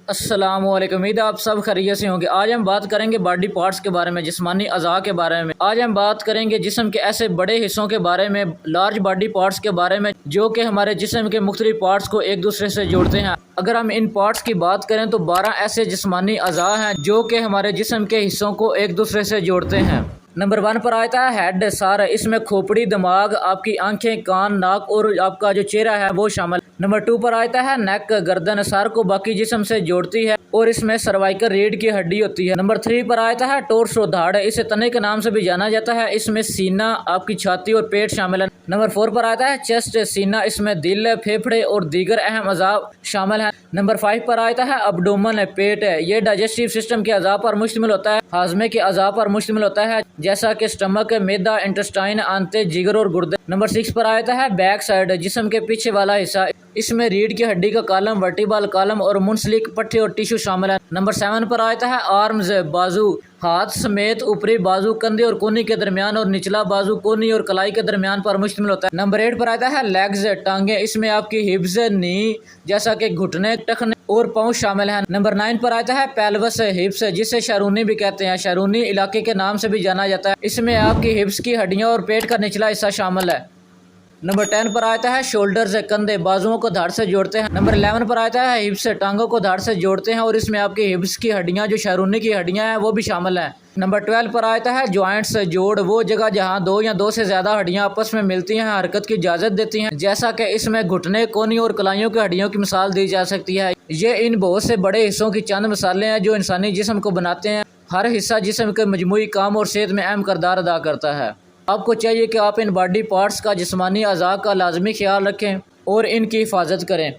अस्सलामुअलैकुम। उम्मीद है आप सब खैरियत से होंगे। आज हम बात करेंगे बॉडी पार्ट्स के बारे में, जिस्मानी अज़ा के बारे में। आज हम बात करेंगे जिस्म के ऐसे बड़े हिस्सों के बारे में, लार्ज बॉडी पार्ट्स के बारे में, जो कि हमारे जिस्म के मुख्तलिफ पार्ट्स को एक दूसरे से जोड़ते हैं। अगर हम इन पार्ट्स की बात करें तो 12 ऐसे जिस्मानी अज़ा हैं जो कि हमारे जिस्म के हिस्सों को एक दूसरे से जोड़ते हैं। नंबर 1 पर आता है हेड, सर। इसमें खोपड़ी, दिमाग, आपकी आंखें, कान, नाक और आपका जो चेहरा है वो शामिल। नंबर 2 पर आता है नेक, गर्दन। सर को बाकी जिस्म से जोड़ती है और इसमें सर्वाइकल रीढ़ की हड्डी होती है। नंबर 3 पर आता है टोर्सो, धाड़। इसे तने के नाम से भी जाना जाता है। इसमें सीना, आपकी छाती और पेट शामिल है। नंबर 4 पर आता है चेस्ट, सीना। इसमें दिल, फेफड़े और दीगर अहम अज़ा शामिल हैं। नंबर 5 पर आता है अब्डोमन, पेट। ये डाइजेस्टिव सिस्टम के अज़ा पर मुश्तमिल होता है, हाजमे के अज़ा पर मुश्तमिल होता है, जैसा कि स्टमक, मैदा, इंटेस्टाइन, आंतें, जिगर और गुर्दे। नंबर 6 पर आता है बैक साइड, जिस्म के पीछे वाला हिस्सा। इसमें रीढ़ की हड्डी का कॉलम, वर्टिब्रल कॉलम और मुंसलिक पट्टी और टिश्यू शामिल है। नंबर 7 पर आता है आर्म्स, बाजू। हाथ समेत ऊपरी बाजू कंधे और कोहनी के दरमियान और निचला बाजू कोहनी और कलाई के दरमियान पर मुश्तमिल होता है। नंबर 8 पर आता है लेग्स, टांगे। इसमें आपकी हिप्स, नी, जैसा कि घुटने, टखने और पाँव शामिल हैं। नंबर 9 पर आता है पेल्विस, हिप्स, जिसे शरूनी भी कहते हैं। शरूनी इलाके के नाम से भी जाना जाता है। इसमें आपकी हिप्स की हड्डियां और पेट का निचला हिस्सा शामिल है। नंबर 10 पर आता है शोल्डर्स, कंधे, बाजुओं को धड़ से जोड़ते हैं। नंबर 11 पर आता है हिप्स, टांगों को धड़ से जोड़ते हैं और इसमें आपकी हिप्स की हड्डियां, जो शरूनी की हड्डियां हैं, वो भी शामिल हैं। नंबर 12 पर आता है जॉइंट्स, जोड़। वो जगह जहां दो या दो से ज्यादा हड्डियां आपस में मिलती हैं, हरकत की इजाजत देती हैं, जैसा कि इसमें घुटने, कोहनी और कलाइयों की हड्डियों की मिसाल दी जा सकती है। ये इन बहुत से बड़े हिस्सों की चंद मिसालें हैं जो इंसानी जिस्म को बनाते हैं। हर हिस्सा जिस्म के मजमूई काम और सेहत में अहम किरदार अदा करता है। आपको चाहिए कि आप इन बॉडी पार्ट्स का, जिस्मानी अज़ा का लाजमी ख्याल रखें और इनकी हिफाजत करें।